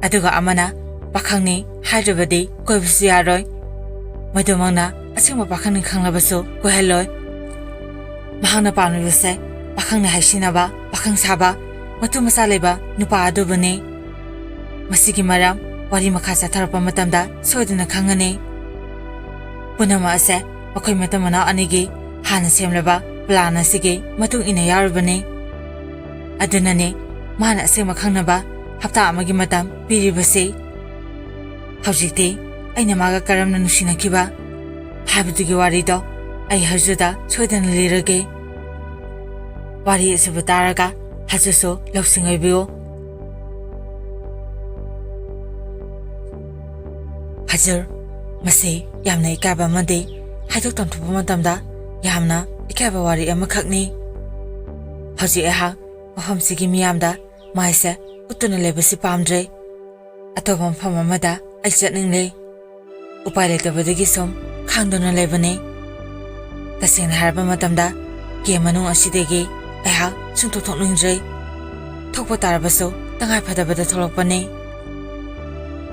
ꯑꯗꯨꯒ ꯑꯃꯅ ꯄꯥꯈꯪꯅꯤ ꯍꯥꯏꯗ꯭ꯔꯕꯗꯤ ꯀꯣꯏꯕꯁꯨ ꯌꯥꯔꯣꯏ ꯃꯗꯨꯃꯛꯅ ꯑꯁꯦꯡꯕ ꯄꯥꯈꯪꯅꯤ ꯈꯪꯂꯕꯁꯨ ꯀꯣꯏꯍꯜꯂꯣꯏ ꯃꯍꯥꯛꯅ ꯄꯥꯝꯂꯤꯕꯁꯦ ꯄꯥꯈꯪꯅ ꯍꯥꯏꯁꯤꯟꯅꯕ ꯄꯥꯈꯪ ꯁꯥꯕ ꯃꯇꯨ ꯃꯆꯥ ꯂꯩꯕ ꯅꯨꯄꯥ ꯑꯗꯨꯕꯨꯅꯤ ꯃꯁꯤꯒꯤ ꯃꯔꯝ ꯋꯥꯔꯤ ꯃꯈꯥ ꯆꯠꯊꯔꯛꯄ ꯃꯇꯝꯗ ꯁꯣꯏꯗꯅ ꯈꯪꯒꯅꯤ ꯄꯨꯝꯅꯃꯛ ꯑꯁꯦ ꯃꯈꯣꯏ ꯃꯇꯝ ꯃꯅꯥꯎ ꯑꯅꯤꯒꯤ ꯍꯥꯟꯅ ꯁꯦꯝꯂꯕ ꯄ꯭ꯂꯥꯟ ꯑꯁꯤꯒꯤ ꯃꯇꯨꯡ ꯏꯟꯅ ꯌꯥꯎꯔꯤꯕꯅꯤ ꯑꯗꯨꯅꯅꯤ ꯃꯥꯅ ꯑꯁꯦꯡꯕ ꯈꯪꯅꯕ ꯍꯞꯇꯥ ꯑꯃꯒꯤ ꯃꯇꯝ ꯄꯤꯔꯤꯕꯁꯤ ꯍꯧꯖꯤꯛꯇꯤ ꯑꯩꯅ ꯃꯥꯒ ꯀꯔꯝꯅ ꯅꯨꯡꯁꯤꯅꯈꯤꯕ ꯍꯥꯏꯕꯗꯨꯒꯤ ꯋꯥꯔꯤꯗꯣ ꯑꯩ ꯍꯖꯨꯗ ꯁꯣꯏꯗꯅ ꯂꯤꯔꯒꯦ ꯋꯥꯔꯤ ꯑꯁꯤꯕꯨ ꯇꯥꯔꯒ ꯍꯖꯨꯁꯨ ꯂꯧꯁꯤꯡ ꯑꯣꯏꯕꯤꯌꯨ Hajur, masi yamna ikaba amadi haidok tamthupa matamda yamna ikaba wari amakhakni. Hauji aha mafamsigi miyamda maise utuna lebasi pamdre. Atoba mafam amada ai chatningle. Upai leitabadagi som khangduna lebani. Tasengna harba matamda ge manung asidegi aha sungthok thokningdre. Thokpa tarabaso tangai phadabada tholokpani.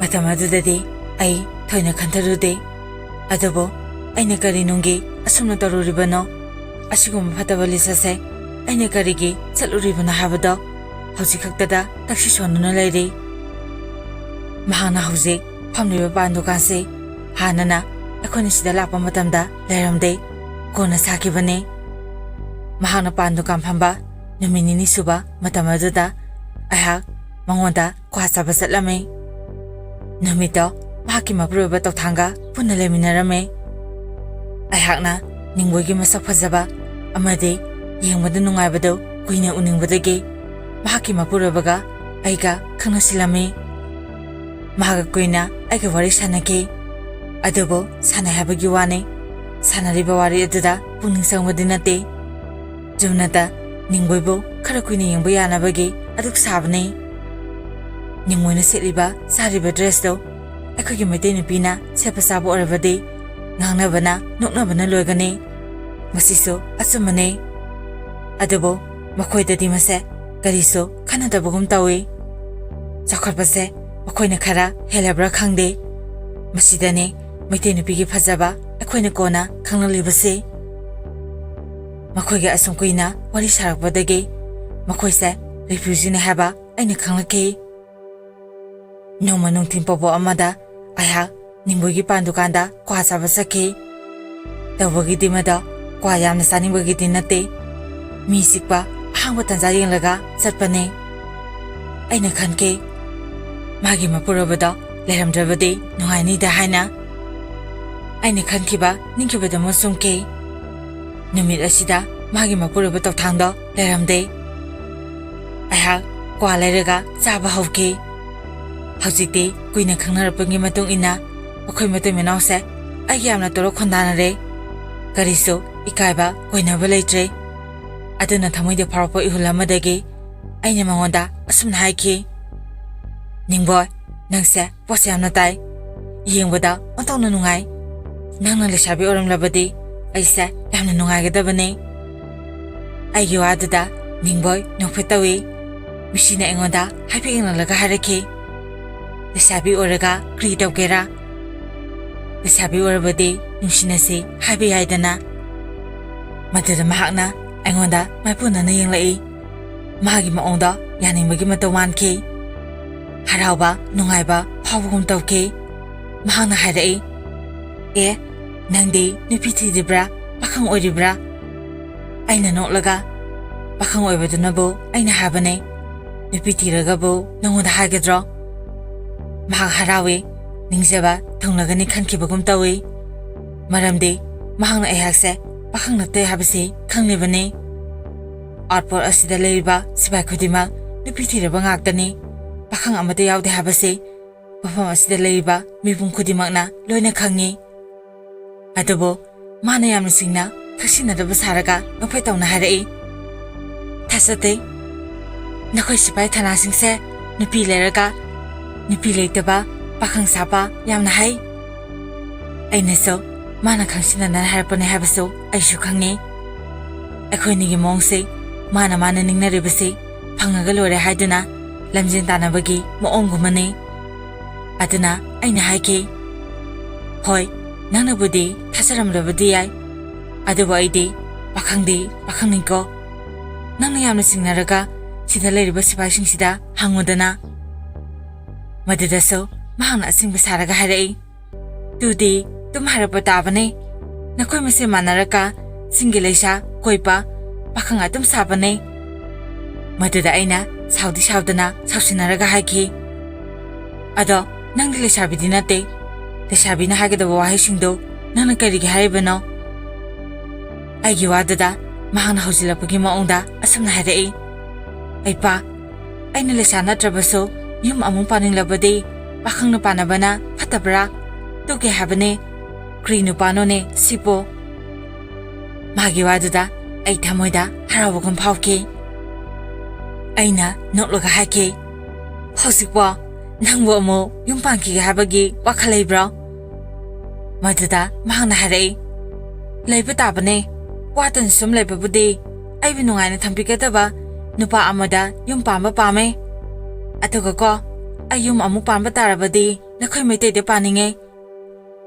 Matam adudadi ai thoina khantarude. Adobo aina kari nungi asumna taruribano. Asigum phataba lisase aina karigi chaluribana habado hauji khaktada taksi sonuna leiri. Mahana hauji phamliba pandukanse hanana akhoni sida lakpa matamda leiramde kona sakibani. Mahana pandukan phamba numinini suba matam aduda aihak mangonda kwasaba chatlame. Numito mahaki mapruba tokthanga punna leminarame. Aihakna ningboigi masak phajaba amadi yengbada nungaibado kuina uningbadagi mahaki mapurubaga aiga khangnasilame. Mahaga kuina aiga wari sanaki. Adubo sanai habagi wani sanariba wari aduda pungning sangbadi nate. Jumnata ningboibo khara kuina yengba yanabagi aduk sabani. Ningmoina setliba sariba dress do aikogi maitei nupina sepa sabo orabadi ngangnabana noknabana loigani. Masiso asumane. Adubo makoidadi mase kariso khanadabagum tawi. Chakhotpase makoina khara helabra khangde. Masidane maitei nupigi phajaba aikoina kona khanglibase. Makoiga asumkuina wari sarakbadagi makoise refugee ne haba aina khanglaki. Noma nungtin pobo amada aiha ningboigi pandukanda kwa saba sakhi. Tawbagi dimada kwa yamna saningbagi dinate. Mi sikpa hangba tanza yenglaga chatpane. Aina khanke magi mapurabada leramdrabadi nungaini da haina. Aina khankiba ningkibada masumke. Numit asida magi mapuraba tokthangda leramde. Aiha kwa leraga chaba hauke. Haujitti kuina khangnarapagi matung ina makhoi matai menause ai yamna toro khondanare. Kariso ikaiba koinaba leitre. Aduna thamoide pharapa ihulamadagi aina mangonda asumna haiki. Ningboy nangse pose yamna tai yengbada ontongna nungai. Nangna lesabi oramlabadi aise yamna nungaigadabani. Aigi waduda ningboy nongphetawi misina engonda haipiginglaga haraki. Lesabi oraga kri tawgera. Lesabi orabadi nungsinasi haibi yaidana. Maduda mahakna aingonda maipunana yenglai. Mahagi maongda yaningbagi matau manki. Harauba nungaiba phawbagum tawki. Mahakna hairai. E nangdi nupi thidibra pakhang oiribra. Aina noklaga pakhang oibadunabu aina habane. Nupi thiragabu nangonda haigadro. Mahak harawi ningjaba thonglagani khankibagum tawi. Maramdi mahakna aihakse pakhang natte habasi khanglibani. Outport asida leiba sibai khudima nupi thiraba ngaktani. Pakhang amate yaude habasi mafam asida leiba mipum khudimakna loina khangi. Adubo mana yamna singna thaksinadaba saraga nongphai tawna harai. Thasate nakhoi sipai thana singse nupi leraga nupi leitaba pakhang sapa yamna hai. Ainaso mana khangsinana harapane habaso aishu khangi. Akhoinigi mongse mana ningnaribasi phangaga lore haiduna lamjin tanabagi moonggumani. Aduna aina haiki. Hoi nangnabudi thasaramrabadi yai. Adubo aidi pakhangdi pakhangninko. Nangna yamna singnaraga sida leiriba sipaisingsida hangudana. Madudaso mahangna asingba saraga harai. Tudi tum harapa tabane. Nakhoi mase manaraka singileisa koipa pakhang atum sabane. Maduda aina saudi saudana sausinaraga haiki. Ado nangdi lesabidi nate. Lesabina hagadaba wahisingdo nangna karigi haribano. Aigi wadada mahangna haujilapagi maongda asamna harai. Aipa aina lesa natrabaso yum amung paninglabadi pakhangna panabana phatabra ꯇꯨꯀꯦ ꯍꯥꯏꯕꯅꯦ ꯀ꯭ꯔꯤ ꯅꯨꯄꯥꯅꯣꯅꯦ ꯁꯤꯄꯣ ꯃꯥꯒꯤ ꯋꯥꯗꯨꯗ ꯑꯩ ꯊꯃꯣꯏꯗ ꯍꯔꯥꯎꯕꯒꯨꯝ ꯐꯥꯎꯈꯤ ꯑꯩꯅ ꯅꯣꯛꯂꯒ ꯍꯥꯏꯈꯤ ꯍꯧꯖꯤꯛꯄꯣ ꯅꯪꯕꯨ ꯑꯃꯨꯛ ꯌꯨꯝ ꯄꯥꯟꯈꯤꯒꯦ ꯍꯥꯏꯕꯒꯤ ꯋꯥꯈꯜ ꯂꯩꯕ꯭ꯔꯣ ꯃꯗꯨꯗ ꯃꯍꯥꯛꯅ ꯍꯥꯏꯔꯛꯏ ꯂꯩꯕ ꯇꯥꯕꯅꯦ ꯋꯥꯇꯅ ꯁꯨꯝ ꯂꯩꯕꯕꯨꯗꯤ ꯑꯩꯕꯨ ꯅꯨꯡꯉꯥꯏꯅ ꯊꯝꯕꯤꯒꯗꯕ ꯅꯨꯄꯥ ꯑꯃꯗ ꯌꯨꯝ ꯄꯥꯟꯕ ꯄꯥꯝꯃꯦ ꯑꯗꯨꯒ ꯀꯣ ꯑꯩ ꯌꯨꯝ ꯑꯃꯨꯛ ꯄꯥꯟꯕ ꯇꯥꯔꯕꯗꯤ ꯅꯈꯣꯏ ꯃꯩꯇꯩꯗ ꯄꯥꯅꯤꯡꯉꯦ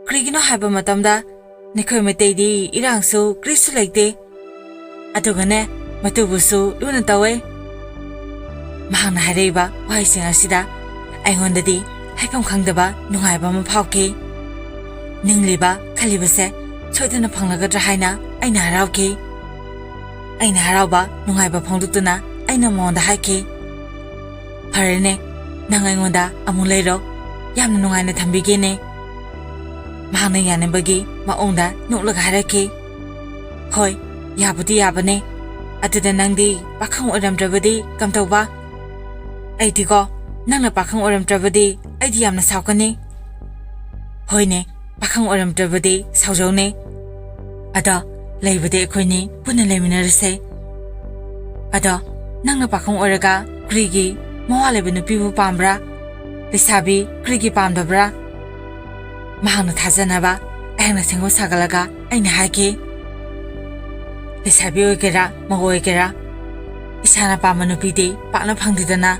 ꯀꯔꯤꯒꯤꯅꯣ ꯍꯥꯏꯕ ꯃꯇꯝꯗ ꯅꯈꯣꯏ ꯃꯩꯇꯩꯗꯤ ꯏꯔꯥꯡꯁꯨ ꯀꯔꯤꯁꯨ ꯂꯩꯇꯦ ꯑꯗꯨꯒꯅꯦ ꯃꯇꯨꯕꯨꯁꯨ ꯂꯨꯅ ꯇꯧꯋꯦ ꯃꯍꯥꯛꯅ ꯍꯥꯏꯔꯛꯏꯕ ꯋꯥꯍꯩꯁꯤꯡ ꯑꯁꯤꯗ ꯑꯩꯉꯣꯟꯗꯗꯤ ꯍꯥꯏꯐꯝ ꯈꯪꯗꯕ ꯅꯨꯡꯉꯥꯏꯕ ꯑꯃ ꯐꯥꯎꯈꯤ ꯅꯤꯡꯂꯤꯕ ꯈꯜꯂꯤꯕꯁꯦ ꯁꯣꯏꯗꯅ ꯐꯪꯂꯒꯗ꯭ꯔꯥ ꯍꯥꯏꯅ ꯑꯩꯅ ꯍꯔꯥꯎꯈꯤ ꯑꯩꯅ ꯍꯔꯥꯎꯕ ꯅꯨꯡꯉꯥꯏꯕ ꯐꯣꯡꯗꯣꯛꯇꯨꯅ ꯑꯩꯅ ꯃꯉꯣꯟꯗ ꯍꯥꯏꯈꯤ ꯐꯔꯦꯅꯦ ꯅꯪ ꯑꯩꯉꯣꯟꯗ ꯑꯃꯨꯛ ꯂꯩꯔꯣ ꯌꯥꯝꯅ ꯅꯨꯡꯉꯥꯏꯅ ꯊꯝꯕꯤꯒꯦꯅꯦ ꯃꯍꯥꯛꯅ ꯌꯥꯅꯕꯒꯤ ꯃꯑꯣꯡꯗ ꯅꯣꯛꯂꯒ ꯍꯥꯏꯔꯛꯈꯤ ꯍꯣꯏ ꯌꯥꯕꯨꯗꯤ ꯌꯥꯕꯅꯦ ꯑꯗꯨꯗ ꯅꯪꯗꯤ ꯄꯥꯈꯪ ꯑꯣꯏꯔꯝꯗ꯭ꯔꯕꯗꯤ ꯀꯝꯗꯧꯕ ꯑꯩꯗꯤꯀꯣ ꯅꯪꯅ ꯄꯥꯈꯪ ꯑꯣꯏꯔꯝꯗ꯭ꯔꯕꯗꯤ ꯑꯩꯗꯤ ꯌꯥꯝꯅ ꯁꯥꯎꯒꯅꯤ ꯍꯣꯏꯅꯦ ꯄꯥꯈꯪ ꯑꯣꯏꯔꯝꯗ꯭ꯔꯕꯗꯤ ꯁꯥꯎꯖꯧꯅꯦ ꯑꯗꯣ ꯂꯩꯕꯗꯤ ꯑꯩꯈꯣꯏꯅꯤ ꯄꯨꯟꯅ ꯂꯩꯃꯤꯟꯅꯔꯁꯦ ꯑꯗꯣ ꯅꯪꯅ ꯄꯥꯈꯪ ꯑꯣꯏꯔꯒ ꯀꯔꯤꯒꯤ ꯃꯋꯥ ꯂꯩꯕ ꯅꯨꯄꯤꯕꯨ ꯄꯥꯝꯕ꯭ꯔꯥ ꯂꯩꯁꯥꯕꯤ ꯀꯔꯤꯒꯤ ꯄꯥꯝꯗꯕ꯭ꯔꯥ ꯃꯍꯥꯛꯅ ꯊꯥꯖꯅꯕ ꯑꯩꯍꯥꯛꯅ ꯁꯦꯡꯒꯣꯠ ꯁꯥꯒꯠꯂꯒ ꯑꯩꯅ ꯍꯥꯏꯈꯤ ꯂꯩꯁꯥꯕꯤ ꯑꯣꯏꯒꯦꯔꯥ ꯃꯧ ꯑꯣꯏꯒꯦꯔꯥ ꯏꯁꯥꯅ ꯄꯥꯝꯕ ꯅꯨꯄꯤꯗꯤ ꯄꯥꯛꯅ ꯐꯪꯗꯦꯗꯅ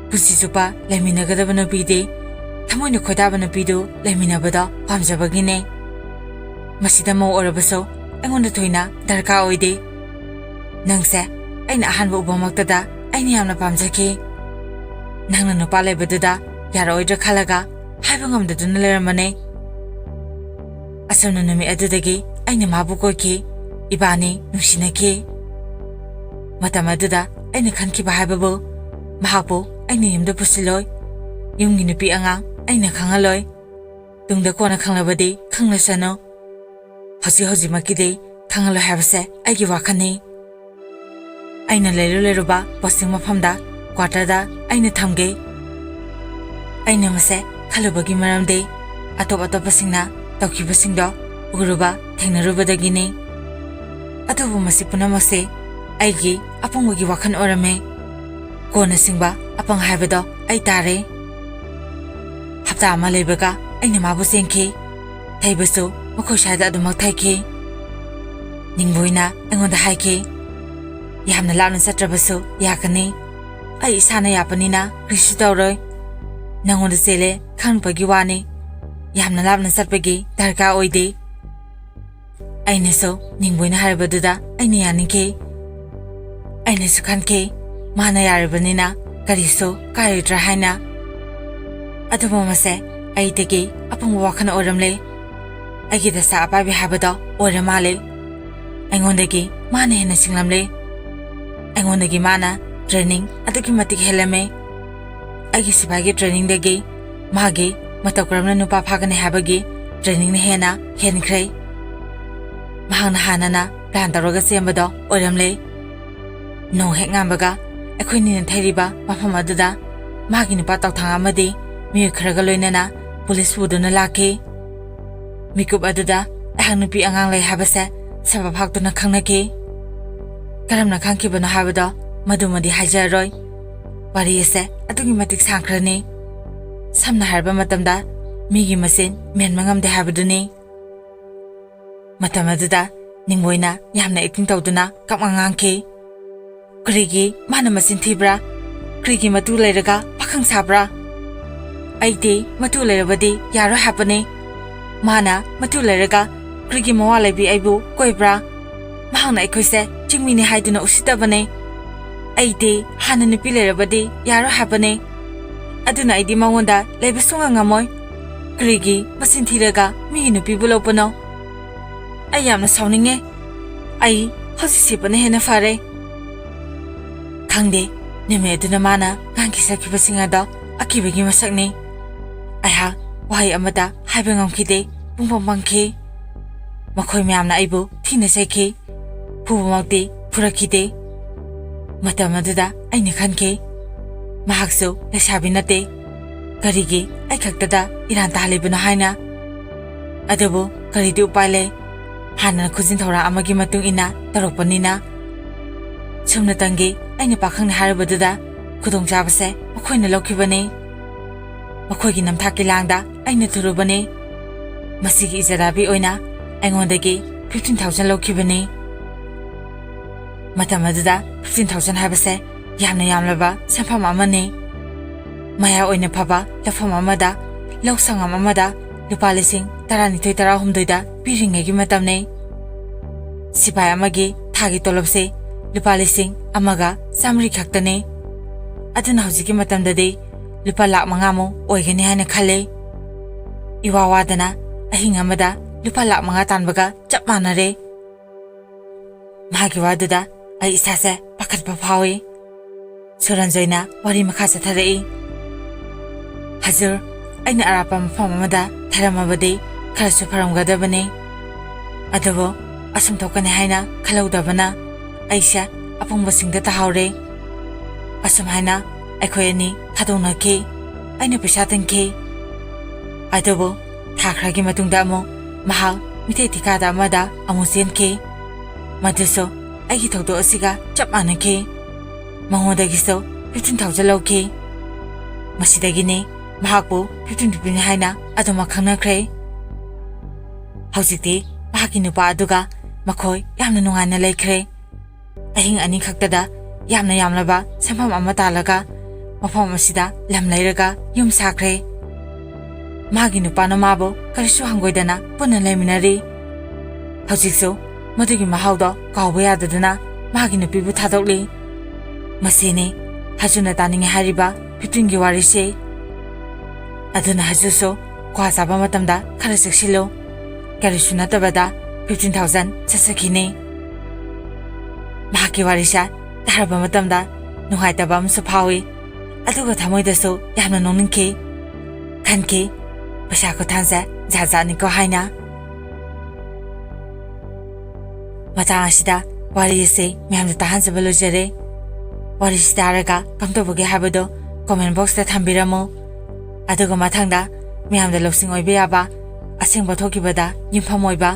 ꯄꯨꯟꯁꯤ ꯆꯨꯞꯄ ꯂꯩꯃꯤꯟꯅꯒꯗꯕ ꯅꯨꯄꯤꯗꯤ ꯊꯃꯣꯏꯅ ꯈꯣꯏꯗꯥꯕ ꯅꯨꯄꯤꯗꯨ ꯂꯩꯃꯤꯟꯅꯕꯗꯣ ꯄꯥꯝꯖꯕꯒꯤꯅꯦ ꯃꯁꯤꯗ ꯃꯧ ꯑꯣꯏꯔꯕꯁꯨ ꯑꯩꯉꯣꯟꯗ ꯊꯣꯏꯅ ꯗꯔꯀꯥꯔ ꯑꯣꯏꯗꯦ ꯅꯪꯁꯦ ꯑꯩꯅ ꯑꯍꯥꯟꯕ ꯎꯕꯃꯛꯇꯗ ꯑꯩꯅ ꯌꯥꯝꯅ ꯄꯥꯝꯖꯈꯤ ꯅꯪꯅ ꯅꯨꯄꯥ ꯂꯩꯕꯗꯨꯗ ꯌꯥꯔꯛꯑꯣꯏꯗ꯭ꯔꯥ ꯈꯜꯂꯒ ꯍꯥꯏꯕ ꯉꯝꯗꯗꯨꯅ ꯂꯩꯔꯝꯕꯅꯦ ꯑꯁꯨꯝꯅ ꯅꯨꯃꯤꯠ ꯑꯗꯨꯗꯒꯤ ꯑꯩꯅ ꯃꯥꯕꯨ ꯀꯣꯏꯈꯤ ꯏꯕꯥꯅꯤ ꯅꯨꯡꯁꯤꯅꯈꯤ ꯃꯇꯝ ꯑꯗꯨꯗ ꯑꯩꯅ ꯈꯟꯈꯤꯕ ꯍꯥꯏꯕꯕꯨ ꯃꯍꯥꯛꯄꯨ ꯑꯩꯅ ꯌꯨꯝꯗ ꯄꯨꯁꯤꯜꯂꯣꯏ ꯌꯨꯝꯒꯤ ꯅꯨꯄꯤ ꯑꯉꯥꯡ ꯑꯩꯅ ꯈꯪꯍꯜꯂꯣꯏ ꯇꯨꯡꯗ ꯀꯣꯟꯅ ꯈꯪꯂꯕꯗꯤ ꯈꯪꯂꯁꯅꯨ ꯍꯧꯖꯤꯛꯃꯛꯀꯤꯗꯤ ꯈꯪꯍꯜꯂꯣꯏ ꯍꯥꯏꯕꯁꯦ ꯑꯩꯒꯤ ꯋꯥꯈꯜꯅꯤ ꯑꯩꯅ ꯂꯩꯔꯨꯕ ꯄꯣꯁꯇꯤꯡ ꯃꯐꯝꯗ ꯀ꯭ꯋꯥꯇꯔꯗ ꯑꯩꯅ ꯊꯝꯒꯦ ꯑꯩꯅ ꯃꯁꯦ ꯈꯜꯂꯨꯕꯒꯤ ꯃꯔꯝꯗꯤ ꯑꯇꯣꯞꯄꯁꯤꯡꯅ ꯇꯧꯈꯤꯕꯁꯤꯡꯗꯣ ꯎꯔꯨꯕ ꯊꯦꯡꯅꯔꯨꯕꯗꯒꯤꯅꯤ ꯑꯗꯨꯕꯨ ꯃꯁꯤ ꯄꯨꯝꯅꯃꯛꯁꯦ ꯑꯩꯒꯤ ꯑꯄꯪꯕꯒꯤ ꯋꯥꯈꯜ ꯑꯣꯏꯔꯝꯃꯦ ꯀꯣꯟꯅ ꯁꯤꯡꯕ ꯑꯄꯪ ꯍꯥꯏꯕꯗꯣ ꯑꯩ ꯇꯥꯔꯦ ꯍꯞꯇꯥ ꯑꯃ ꯂꯩꯕꯒ ꯑꯩꯅ ꯃꯥꯕꯨ ꯆꯦꯟꯈꯤ ꯊꯩꯕꯁꯨ ꯃꯈꯣꯏ ꯁ꯭ꯋꯥꯏꯗ ꯑꯗꯨꯃꯛ ꯊꯩꯈꯤ ꯅꯤꯡꯕꯣꯏꯅ ꯑꯩꯉꯣꯟꯗ ꯍꯥꯏꯈꯤ ꯌꯥꯝꯅ ꯂꯥꯞꯅ ꯆꯠꯇ꯭ꯔꯕꯁꯨ ꯌꯥꯒꯅꯤ ꯑꯩ ꯏꯁꯥꯅ ꯌꯥꯄꯅꯤꯅ ꯀꯔꯤꯁꯨ ꯇꯧꯔꯣꯏ ꯅꯪꯉꯣꯟꯗ ꯆꯦꯜꯂꯦ ꯈꯪꯕꯒꯤ ꯋꯥꯅꯤ ꯌꯥꯝꯅ ꯂꯥꯞꯅ ꯆꯠꯄꯒꯤ ꯗꯔꯀꯥꯔ ꯑꯣꯏꯗꯦ ꯑꯩꯅꯁꯨ ꯅꯤꯡꯕꯣꯏꯅ ꯍꯥꯏꯔꯕꯗꯨꯗ ꯑꯩꯅ ꯌꯥꯅꯤꯡꯈꯤ ꯑꯩꯅꯁꯨ ꯈꯟꯈꯤ ꯃꯥꯅ ꯌꯥꯔꯕꯅꯤꯅ ꯀꯔꯤꯁꯨ ꯀꯥꯏꯔꯣꯏꯗ꯭ꯔꯥ ꯍꯥꯏꯅ ꯑꯗꯨꯕꯨ ꯃꯁꯦ ꯑꯩꯗꯒꯤ ꯑꯄꯪꯕ ꯋꯥꯈꯜ ꯑꯣꯏꯔꯝꯂꯦ ꯑꯩꯒꯤ ꯗꯁꯥ ꯑꯄꯥꯏꯕꯤ ꯍꯥꯏꯕꯗꯣ ꯑꯣꯏꯔ ꯃꯥꯜꯂꯦ ꯑꯩꯉꯣꯟꯗꯒꯤ ꯃꯥꯅ ꯍꯦꯟꯅ ꯁꯤꯡꯂꯝꯂꯦ ꯑꯩꯉꯣꯟꯗꯒꯤ ꯃꯥꯅ ꯇ꯭ꯔꯦꯅꯤꯡ ꯑꯗꯨꯛꯀꯤ ꯃꯇꯤꯛ ꯍꯦꯜꯂꯝꯃꯦ ꯑꯩꯒꯤ ꯁꯤꯐꯥꯏꯒꯤ ꯇ꯭ꯔꯦꯅꯤꯡꯗꯒꯤ ꯃꯥꯒꯤ ꯃꯇꯧ ꯀꯔꯝꯅ ꯅꯨꯄꯥ ꯐꯥꯒꯅꯤ ꯍꯥꯏꯕꯒꯤ ꯇ꯭ꯔꯦꯅꯤꯡꯅ ꯍꯦꯟꯅ ꯍꯦꯟꯈ꯭ꯔꯦ ꯃꯍꯥꯛꯅ ꯍꯥꯟꯅꯅ ꯄ꯭ꯂꯥꯟ ꯇꯧꯔꯒ ꯆꯦꯟꯕꯗꯣ ꯑꯣꯏꯔꯝꯂꯦ ꯅꯣꯡ ꯍꯦꯛ ꯉꯥꯟꯕꯒ ꯑꯩꯈꯣꯏꯅꯤꯅ ꯊꯩꯔꯤꯕ ꯃꯐꯝ ꯑꯗꯨꯗ ꯃꯥꯒꯤ ꯅꯨꯄꯥ ꯇꯧꯊꯥꯡ ꯑꯃꯗꯤ ꯃꯤꯑꯣꯏ ꯈꯔꯒ ꯂꯣꯏꯅꯅ ꯄꯨꯂꯤꯁ ꯄꯨꯗꯨꯅ ꯂꯥꯛꯈꯤ ꯃꯤꯀꯨꯞ ꯑꯗꯨꯗ ꯑꯩꯍꯥꯛ ꯅꯨꯄꯤ ꯑꯉꯥꯡ ꯂꯩ ꯍꯥꯏꯕꯁꯦ ꯁꯕꯕ ꯍꯥꯛꯇꯨꯅ ꯈꯪꯅꯈꯤ ꯀꯔꯝꯅ ꯈꯪꯈꯤꯕꯅꯣ ꯍꯥꯏꯕꯗꯣ ꯃꯗꯨꯃꯗꯤ ꯍꯥꯏꯖꯔꯔꯣꯏ ꯋꯥꯔꯤ ꯑꯁꯦ ꯑꯗꯨꯛꯀꯤ ꯃꯇꯤꯛ ꯁꯥꯡꯈ꯭ꯔꯅꯤ ꯁꯝꯅ ꯍꯥꯏꯔꯕ ꯃꯇꯝꯗ ꯃꯤꯒꯤ ꯃꯁꯤꯡ ꯃꯦꯟꯕ ꯉꯝꯗꯦ ꯍꯥꯏꯕꯗꯨꯅꯤ ꯃꯇꯝ ꯑꯗꯨꯗ ꯅꯤꯡꯕꯣꯏꯅ ꯌꯥꯝꯅ ꯑꯦꯛꯇꯤꯡ ꯇꯧꯗꯨꯅ ꯀꯞꯉ ꯉꯥꯡꯈꯤ ꯀꯔꯤꯒꯤ ꯃꯥꯅ ꯃꯆꯤꯟ ꯊꯤꯕ꯭ꯔꯥ ꯀꯔꯤꯒꯤ ꯃꯇꯨ ꯂꯩꯔꯒ ꯄꯥꯈꯪ ꯁꯥꯕ꯭ꯔꯥ ꯑꯩꯗꯤ ꯃꯇꯨ ꯂꯩꯔꯕꯗꯤ ꯌꯥꯔꯣꯏ ꯍꯥꯏꯕꯅꯤ ꯃꯥꯅ ꯃꯇꯨ ꯂꯩꯔꯒ ꯀꯔꯤꯒꯤ ꯃꯋꯥ ꯂꯩꯕꯤ ꯑꯩꯕꯨ ꯀꯣꯏꯕ꯭ꯔꯥ ꯃꯍꯥꯛꯅ ꯑꯩꯈꯣꯏꯁꯦ ꯆꯤꯡꯃꯤꯅꯤ ꯍꯥꯏꯗꯨꯅ ꯎꯁꯤꯠꯇꯕꯅꯤ ꯑꯩꯗꯤ ꯍꯥꯟꯅ ꯅꯨꯄꯤ ꯂꯩꯔꯕꯗꯤ ꯌꯥꯔꯣꯏ ꯍꯥꯏꯕꯅꯤ ꯑꯗꯨꯅ ꯑꯩꯗꯤ ꯃꯉꯣꯟꯗ ꯂꯩꯕ ꯁꯨꯡꯉꯝ ꯉꯝꯃꯣꯏ ꯀꯔꯤꯒꯤ ꯃꯆꯤꯟ ꯊꯤꯔꯒ ꯃꯤꯒꯤ ꯅꯨꯄꯤꯕꯨ ꯂꯧꯕꯅꯣ ꯑꯩ ꯌꯥꯝꯅ ꯁꯥꯎꯅꯤꯡꯉꯦ ꯑꯩ ꯍꯧꯖꯤꯛ ꯁꯤꯄꯅ ꯍꯦꯟꯅ ꯐꯔꯦ ꯈꯪꯗꯦ ꯅꯨꯃꯤꯠ ꯑꯗꯨꯅ ꯃꯥꯅ ꯉꯥꯡꯈꯤ-ꯁꯛꯈꯤꯕꯁꯤꯡ ꯑꯗꯣ ꯑꯀꯤꯕꯒꯤ ꯃꯁꯛꯅꯤ ꯑꯩꯍꯥꯛ ꯋꯥꯍꯩ ꯑꯃꯇ ꯍꯥꯏꯕ ꯉꯝꯈꯤꯗꯦ ꯄꯨꯡꯄꯪ ꯄꯪꯈꯤ ꯃꯈꯣꯏ ꯃꯌꯥꯝꯅ ꯑꯩꯕꯨ ꯊꯤꯅ ꯆꯩꯈꯤ ꯐꯨꯕꯃꯛꯇꯤ ꯐꯨꯔꯛꯈꯤꯗꯦ ꯃꯇꯝ ꯑꯗꯨꯗ ꯑꯩꯅ ꯈꯟꯈꯤ ꯃꯍꯥꯛꯁꯨ ꯂꯩꯁꯥꯕꯤ ꯅꯠꯇꯦ ꯀꯔꯤꯒꯤ ꯑꯩ ꯈꯛꯇꯗ ꯏꯔꯥꯟ ꯇꯥꯍꯜꯂꯤꯕꯅꯣ ꯍꯥꯏꯅ ꯑꯗꯨꯕꯨ ꯀꯔꯤꯗꯤ ꯎꯄꯥꯏ ꯂꯩ ꯍꯥꯟꯅ ꯈꯨꯖꯤꯟ ꯊꯧꯔꯥꯡ ꯑꯃꯒꯤ ꯃꯇꯨꯡ ꯏꯟꯅ ꯇꯧꯔꯛꯄꯅꯤꯅ ꯁꯨꯝꯅꯇꯪꯒꯤ ꯑꯩꯅ ꯄꯥꯈꯪꯅ ꯍꯥꯏꯔꯕꯗꯨꯗ ꯈꯨꯗꯣꯡꯆꯥꯕꯁꯦ ꯃꯈꯣꯏꯅ ꯂꯧꯈꯤꯕꯅꯤ ꯃꯈꯣꯏꯒꯤ ꯅꯝꯊꯥꯛꯀꯤ ꯂꯥꯡꯗ ꯑꯩꯅ ꯊꯨꯔꯨꯕꯅꯤ ꯃꯁꯤꯒꯤ ꯏꯖꯔꯥꯕꯤ ꯑꯣꯏꯅ ꯑꯩꯉꯣꯟꯗꯒꯤ 15,000 ꯂꯧꯈꯤꯕꯅꯤ ꯃꯇꯝ ꯑꯗꯨꯗ 15,000 ꯍꯥꯏꯕꯁꯦ ꯌꯥꯝꯅ ꯌꯥꯝꯂꯕ ꯁꯦꯟꯐꯝ ꯑꯃꯅꯤ ꯃꯌꯥ ꯑꯣꯏꯅ ꯐꯕ ꯂꯧꯐꯝ ꯑꯃꯗ ꯂꯧ ꯁꯪꯒꯝ ꯑꯃꯗ ꯂꯨꯄꯥ 12,000-13,000ꯗ ꯄꯤꯔꯤꯉꯩꯒꯤ ꯃꯇꯝꯅꯤ ꯁꯤꯄꯥꯏ ꯑꯃꯒꯤ ꯊꯥꯒꯤ ꯇꯣꯂꯣꯞꯁꯦ ꯂꯨꯄꯥ 1,100 ꯈꯛꯇꯅꯤ ꯑꯗꯨꯅ ꯍꯧꯖꯤꯛꯀꯤ ꯃꯇꯝꯗꯗꯤ ꯂꯨꯄꯥ 5,00,000 ꯑꯣꯏꯒꯅꯤ ꯍꯥꯏꯅ ꯈꯜꯂꯤ इवा वादना अहिंग अमदा लुपा 5,00,000 तानबगा चप मानरे मागी वादुदा आई इसासे पखतपा फावे सुरंजोइना वारी मखा चथरई हजुर अइना अरापा मफम अमदा थरमबदि खरसु फरमगदबने अदबो असम थोकने हाइना खलौदबना आइसा अपुंगबसिंगदा तहावरे असम हाइना अखोयनी थादोंनखे अइना पैसा तंखे अदबो थाखरागी मतुंगदा अमो महाल मिथे थिकादा अमदा अमु सेनखे मदुसो अगी थौदो असिगा चप मानखे मंगोदगिसो 15,000 लौखे मसिदगिने महाकु 15 हाइना अदुमा खंगनख्रे हौजिकति महाकी नुपा अदुगा मखोय यामना नुंगाइना लेख्रे अहिंग अनि खक्तदा यामना यामलबा संफम अमा तालगा मफम असिदा लम लैरगा युम साख्रे मागी नुपानो माबो करिसु हंगोइदना पुनः लेमिनारी हौजिकसो मदुगी महाउदो कावबा याददना मागी नुपीबु थादोकली मसेने हजुना तानिंगे हारिबा 15 गी वारिसे अदुना हजुसो क्वा जाबा मतमदा खरा सेक्सिलो करिसु नतबदा 15,000 ससखिने मागी वारिसा तारबा मतमदा नुहाइतबा अमसु फावे अदुगा थमोइदसो यामना नोनिंखे खनखे पैसा को थांसा जाजानी को हाइना मता आसिदा वारिसे म्यामदा ताहानजबा लोजरे वारिसिदा आरगा कमतोबगे हाबदो कमेंट बॉक्स दा थंबिरमो अदुगा मथांगदा म्यामदा लौसिंग ओइबे याबा असेंबा थोकिबदा युमफम ओइबा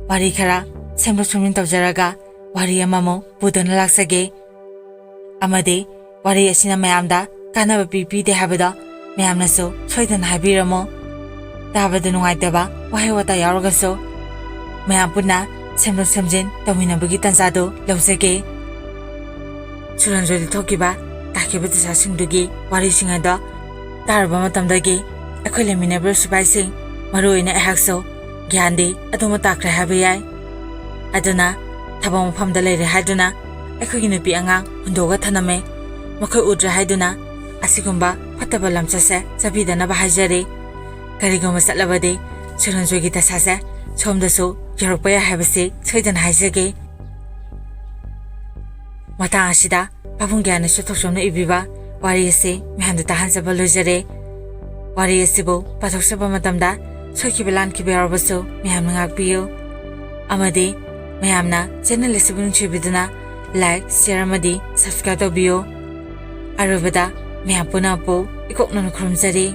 वारी खरा सेमलो सुमिन तवजरगा वारी अममो पुदना लाक्सगे अमदे वारी असिना म्यामदा कानाबा पीपीदे हाबदो म्यामनासो सोइदन हाबिरमो ताबद नुंगाइतबा वाहे वता यारगसो मयाम पुना सेमलो सेमजिन तमिनबगी तंजादो लौजगे सुरंजोली थोकिबा ताकिबा तसासिंगदुगी वारिसिंगदा तारबा मतमदगी अखोय लेमिनेबर सुबाइसिंग मरुइना एहाक्सो ज्ञानदे अदुमा ताक्रे हाबे याय अदुना थबा मफमदा लेरे हादुना अखोयगी नुपी अंगांग हुंदोगा थनमे मखोय उद्रा हादुना असिगुंबा फतबा लमचसे चबीदना हाजरे करिगुम चलबदे सुरंजोगी तसासे सोमदसो यरपया हाबसे सोइदन हाइजगे मता आसिदा पाबुंग ज्ञान सुथोसोमनो इबिबा वारिसे म्यामदा ताहानजबा लोजरे वारिसेबो पाथोकसबा मतमदा सोइखिबा लानखिबा यारबसो म्यामना गाकपियो अमदे म्यामना चैनल एसिबु नुचिबिदना लाइक शेयर अमदि सब्सक्राइब तौबियो अरुबदा म्याम पुनापो इकोकनन खुरमजरे।